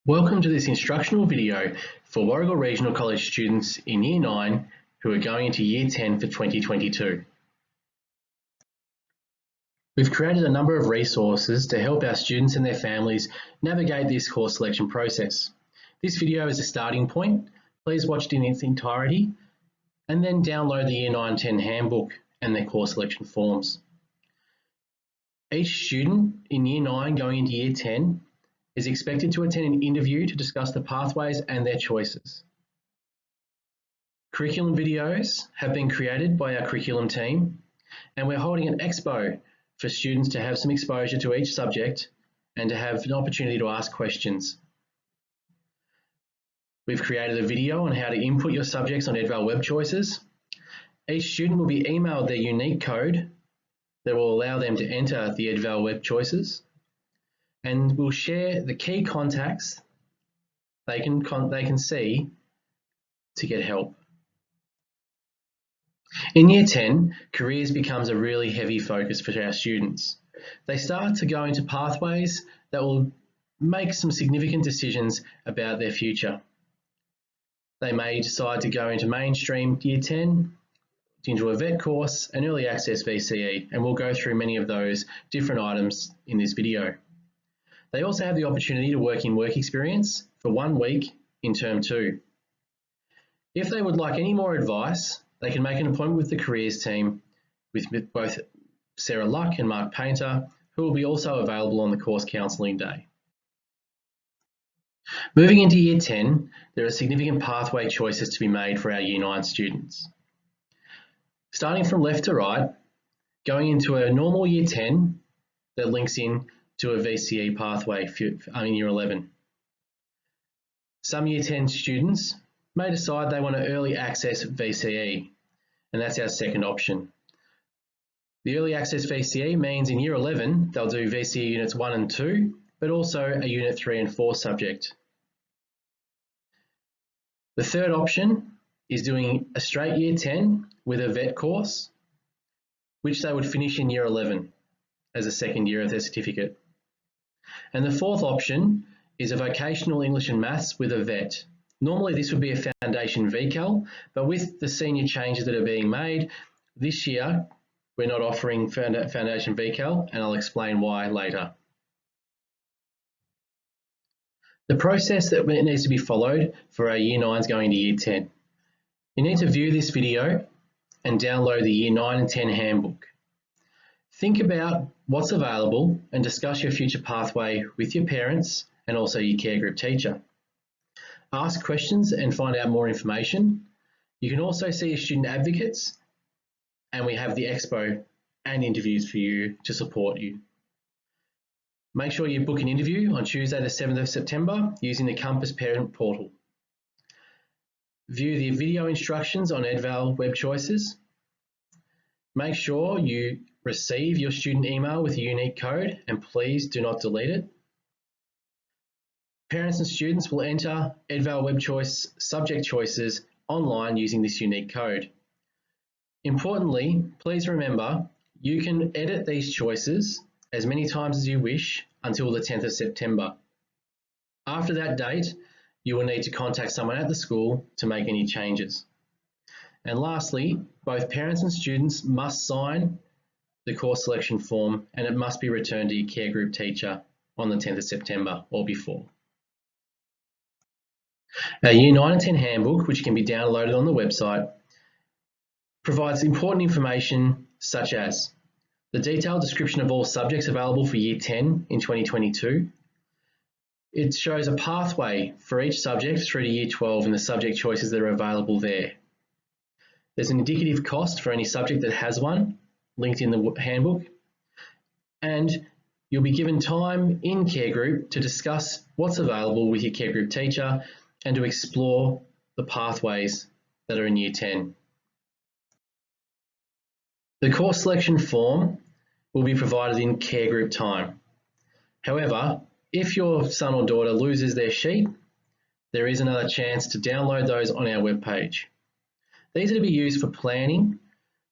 Welcome to this instructional video for Warragul Regional College students in Year 9 who are going into Year 10 for 2022. We've created a number of resources to help our students and their families navigate this course selection process. This video is a starting point. Please watch it in its entirety and then download the Year 9-10 handbook and their course selection forms. Each student in Year 9 going into Year 10 is expected to attend an interview to discuss the pathways and their choices. Curriculum videos have been created by our curriculum team, and we're holding an expo for students to have some exposure to each subject and to have an opportunity to ask questions. We've created a video on how to input your subjects on Edval Web Choices. Each student will be emailed their unique code that will allow them to enter the Edval Web Choices, and we'll share the key contacts they can see to get help. In Year 10, careers becomes a really heavy focus for our students. They start to go into pathways that will make some significant decisions about their future. They may decide to go into mainstream Year 10, into a VET course, an early access VCE, and we'll go through many of those different items in this video. They also have the opportunity to work in work experience for 1 week in Term 2. If they would like any more advice, they can make an appointment with the careers team with both Sarah Luck and Mark Painter, who will be also available on the course counselling day. Moving into Year 10, there are significant pathway choices to be made for our Year 9 students. Starting from left to right, going into a normal Year 10 that links in to a VCE pathway in Year 11. Some Year 10 students may decide they want to early access VCE, and that's our second option. The early access VCE means in Year 11 they'll do VCE Units 1 and 2, but also a Unit 3 and 4 subject. The third option is doing a straight Year 10 with a VET course, which they would finish in Year 11 as a second year of their certificate. And the fourth option is a vocational English and Maths with a VET. Normally this would be a foundation VCAL, but with the senior changes that are being made, this year we're not offering foundation VCAL, and I'll explain why later. The process that needs to be followed for our Year 9s going to Year 10. You need to view this video and download the Year 9 and 10 handbook. Think about what's available and discuss your future pathway with your parents and also your care group teacher. Ask questions and find out more information. You can also see your student advocates, and we have the expo and interviews for you to support you. Make sure you book an interview on Tuesday the 7th of September using the Compass Parent Portal. View the video instructions on Edval Web Choices. Make sure you receive your student email with a unique code, and please do not delete it. Parents and students will enter Edval Web Choice subject choices online using this unique code. Importantly, please remember you can edit these choices as many times as you wish until the 10th of September. After that date, you will need to contact someone at the school to make any changes. And lastly, both parents and students must sign the course selection form, and it must be returned to your care group teacher on the 10th of September or before. Our Year 9 and 10 handbook, which can be downloaded on the website, provides important information such as the detailed description of all subjects available for Year 10 in 2022. It shows a pathway for each subject through to Year 12 and the subject choices that are available there. There's an indicative cost for any subject that has one, linked in the handbook, and you'll be given time in care group to discuss what's available with your care group teacher and to explore the pathways that are in Year 10. The course selection form will be provided in care group time. However, if your son or daughter loses their sheet, there is another chance to download those on our webpage. These are to be used for planning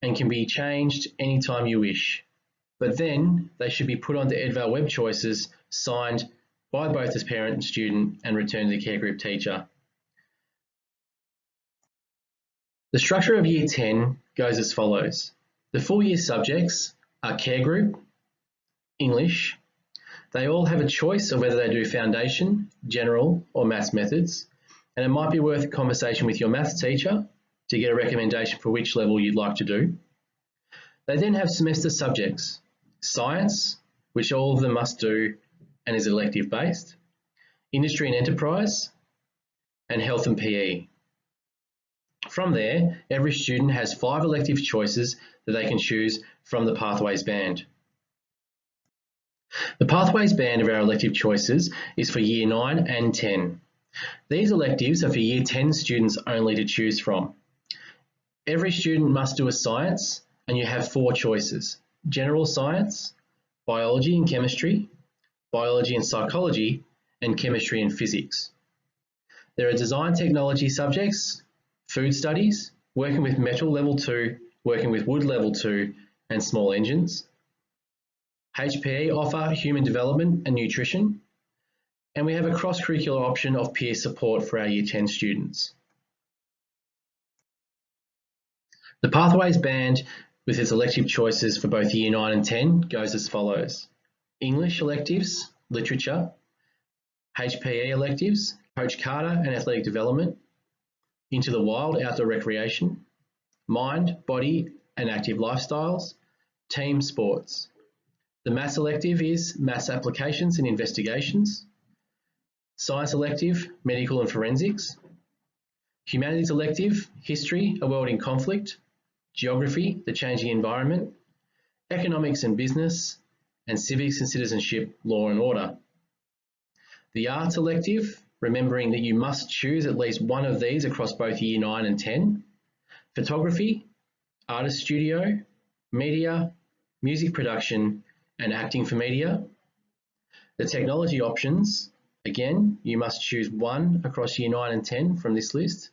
and can be changed anytime you wish, but then they should be put onto Edval Web Choices, signed by both the parent and student and returned to the care group teacher. The structure of Year 10 goes as follows. The full year subjects are care group, English. They all have a choice of whether they do foundation, general or maths methods, and it might be worth a conversation with your maths teacher to get a recommendation for which level you'd like to do. They then have semester subjects, science, which all of them must do and is elective based, industry and enterprise, and health and PE. From there, every student has 5 elective choices that they can choose from the Pathways band. The Pathways band of our elective choices is for Year 9 and 10. These electives are for Year 10 students only to choose from. Every student must do a science and you have 4 choices: general science, biology and chemistry, biology and psychology, and chemistry and physics. There are design technology subjects, food studies, working with metal level 2, working with wood level 2, and small engines. HPE offer human development and nutrition, and we have a cross-curricular option of peer support for our Year 10 students. The Pathways band with its elective choices for both Year 9 and 10 goes as follows. English electives, literature, HPE electives, Coach Carter and athletic development, Into the Wild, outdoor recreation, mind, body and active lifestyles, team sports. The maths elective is maths applications and investigations, science elective, medical and forensics, humanities elective, history, a world in conflict, geography, the changing environment, economics and business, and civics and citizenship, law and order. The arts elective, remembering that you must choose at least one of these across both Year 9 and 10, photography, artist studio, media, music production, and acting for media. The technology options, again, you must choose one across Year 9 and 10 from this list.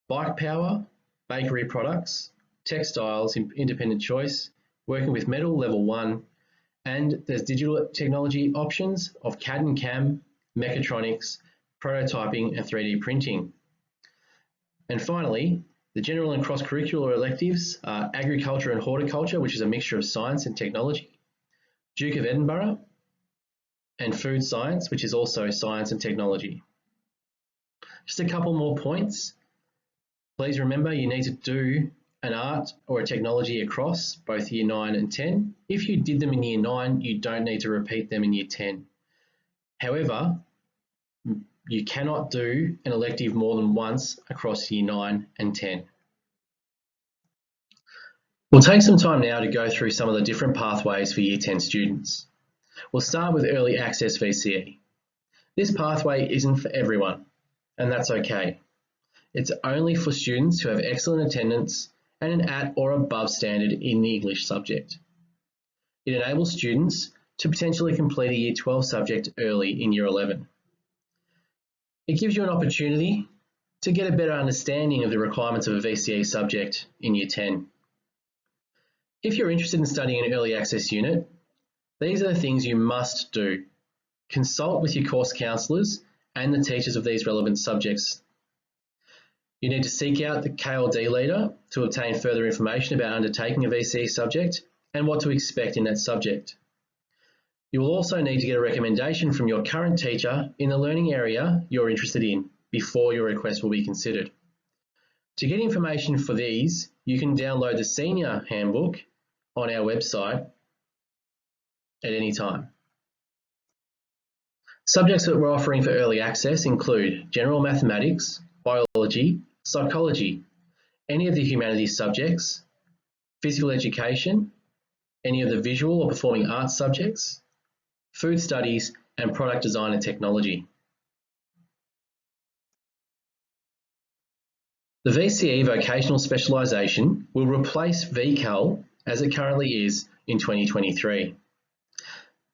Bike power, bakery products, textiles, independent choice, working with metal level 1, and there's digital technology options of CAD and CAM, mechatronics, prototyping and 3D printing. And finally, the general and cross-curricular electives are agriculture and horticulture, which is a mixture of science and technology, Duke of Edinburgh, and food science, which is also science and technology. Just a couple more points. Please remember you need to do an art or a technology across both Year 9 and 10. If you did them in Year 9, you don't need to repeat them in Year 10. However, you cannot do an elective more than once across Year 9 and 10. We'll take some time now to go through some of the different pathways for Year 10 students. We'll start with Early Access VCE. This pathway isn't for everyone, and that's okay. It's only for students who have excellent attendance and an at or above standard in the English subject. It enables students to potentially complete a Year 12 subject early in Year 11. It gives you an opportunity to get a better understanding of the requirements of a VCE subject in Year 10. If you're interested in studying an early access unit, these are the things you must do. Consult with your course counsellors and the teachers of these relevant subjects. You need to seek out the KLD leader to obtain further information about undertaking a VCE subject and what to expect in that subject. You will also need to get a recommendation from your current teacher in the learning area you're interested in before your request will be considered. To get information for these, you can download the Senior Handbook on our website at any time. Subjects that we're offering for early access include general mathematics, biology, psychology, any of the humanities subjects, physical education, any of the visual or performing arts subjects, food studies, and product design and technology. The VCE vocational specialisation will replace VCAL as it currently is in 2023.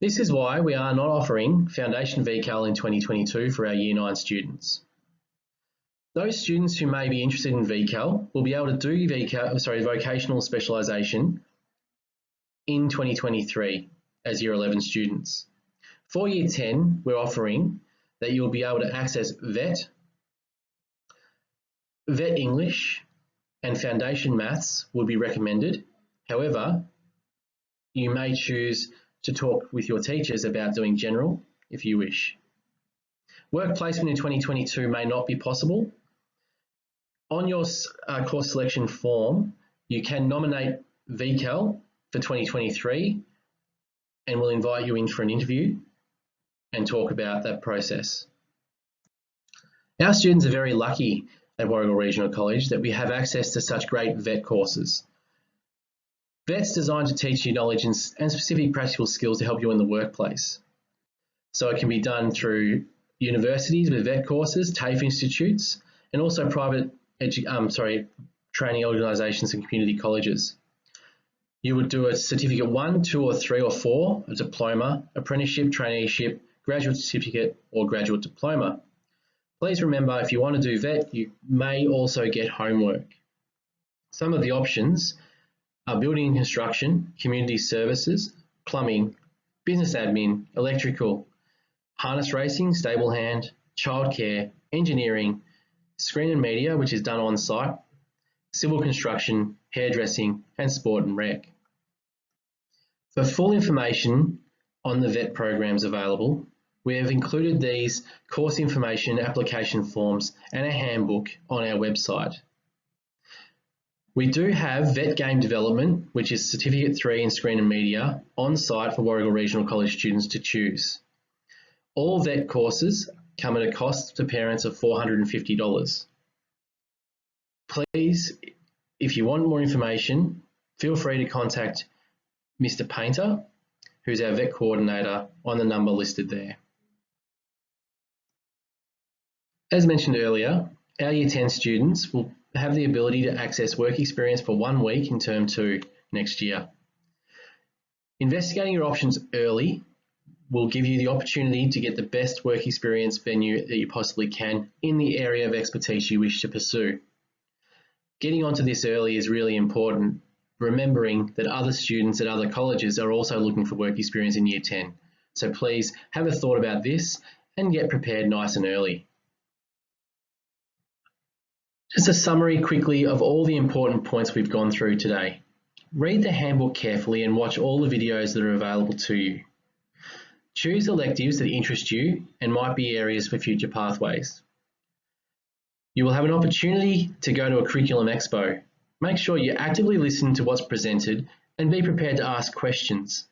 This is why we are not offering Foundation VCAL in 2022 for our Year 9 students. Those students who may be interested in VCAL will be able to do vocational specialisation in 2023 as Year 11 students. For Year 10, we're offering that you'll be able to access VET English and Foundation Maths will be recommended. However, you may choose to talk with your teachers about doing general if you wish. Work placement in 2022 may not be possible. On your course selection form, you can nominate VCAL for 2023 and we'll invite you in for an interview and talk about that process. Our students are very lucky at Warragul Regional College that we have access to such great VET courses. VET's designed to teach you knowledge and specific practical skills to help you in the workplace. So it can be done through universities with VET courses, TAFE institutes, and also private training organisations and community colleges. You would do a Certificate 1, 2 or 3 or 4, a diploma, apprenticeship, traineeship, graduate certificate or graduate diploma. Please remember, if you want to do VET, you may also get homework. Some of the options are building and construction, community services, plumbing, business admin, electrical, harness racing, stable hand, childcare, engineering, screen and media, which is done on site, civil construction, hairdressing, and sport and rec. For full information on the VET programs available, we have included these course information, application forms, and a handbook on our website. We do have VET Game Development, which is Certificate 3 in Screen and Media, on site for Warragul Regional College students to choose. All VET courses come at a cost to parents of $450. Please, if you want more information, feel free to contact Mr. Painter, who's our VET coordinator, on the number listed there. As mentioned earlier, our Year 10 students will have the ability to access work experience for 1 week in Term 2 next year. Investigating your options early will give you the opportunity to get the best work experience venue that you possibly can in the area of expertise you wish to pursue. Getting onto this early is really important, remembering that other students at other colleges are also looking for work experience in Year 10. So please have a thought about this and get prepared nice and early. Just a summary quickly of all the important points we've gone through today. Read the handbook carefully and watch all the videos that are available to you. Choose electives that interest you and might be areas for future pathways. You will have an opportunity to go to a curriculum expo. Make sure you actively listen to what's presented and be prepared to ask questions.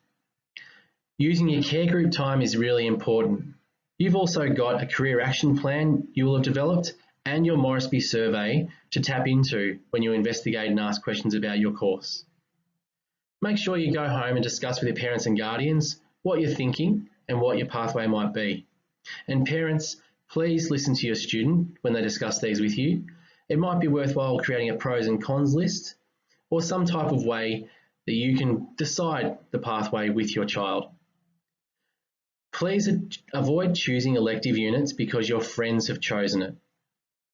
Using your care group time is really important. You've also got a career action plan you will have developed and your Moresby survey to tap into when you investigate and ask questions about your course. Make sure you go home and discuss with your parents and guardians what you're thinking and what your pathway might be. And parents, please listen to your student when they discuss these with you. It might be worthwhile creating a pros and cons list or some type of way that you can decide the pathway with your child. Please avoid choosing elective units because your friends have chosen it.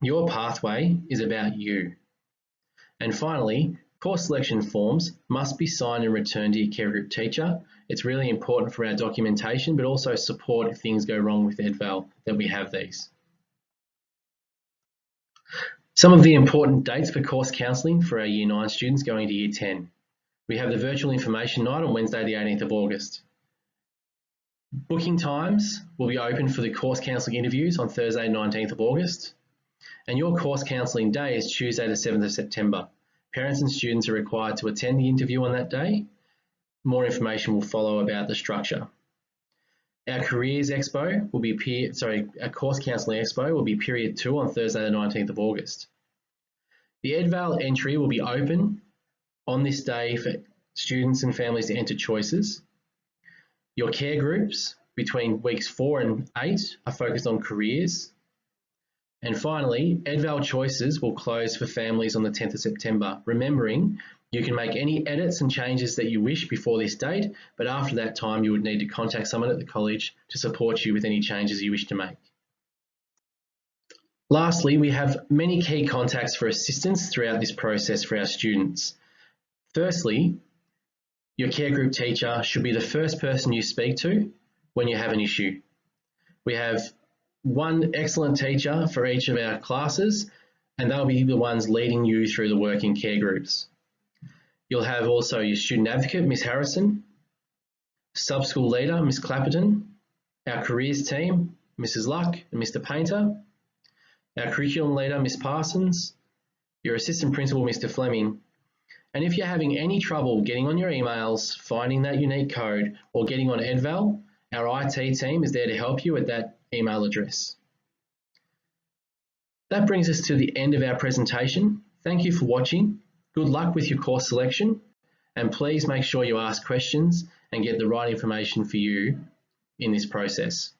Your pathway is about you. And finally, course selection forms must be signed and returned to your care group teacher. It's really important for our documentation, but also support if things go wrong with EdVal that we have these. Some of the important dates for course counselling for our Year 9 students going to Year 10. We have the virtual information night on Wednesday the 18th of August. Booking times will be open for the course counselling interviews on Thursday 19th of August. And your course counselling day is Tuesday the 7th of September. Parents and students are required to attend the interview on that day. More information will follow about the structure. Our Careers Expo will be our Course Counselling Expo will be Period 2 on Thursday the 19th of August. The EdVal entry will be open on this day for students and families to enter choices. Your care groups between weeks 4 and 8 are focused on careers. And finally, EdVal choices will close for families on the 10th of September, remembering you can make any edits and changes that you wish before this date, but after that time you would need to contact someone at the college to support you with any changes you wish to make. Lastly, we have many key contacts for assistance throughout this process for our students. Firstly, your care group teacher should be the first person you speak to when you have an issue. We have one excellent teacher for each of our classes, and they'll be the ones leading you through the work in care groups. You'll have also your student advocate, Miss Harrison, sub-school leader, Miss Clapperton, our careers team, Mrs. Luck and Mr. Painter, our curriculum leader, Miss Parsons, your assistant principal, Mr. Fleming. And if you're having any trouble getting on your emails, finding that unique code, or getting on Edval, our IT team is there to help you at that email address. That brings us to the end of our presentation. Thank you for watching. Good luck with your course selection, and please make sure you ask questions and get the right information for you in this process.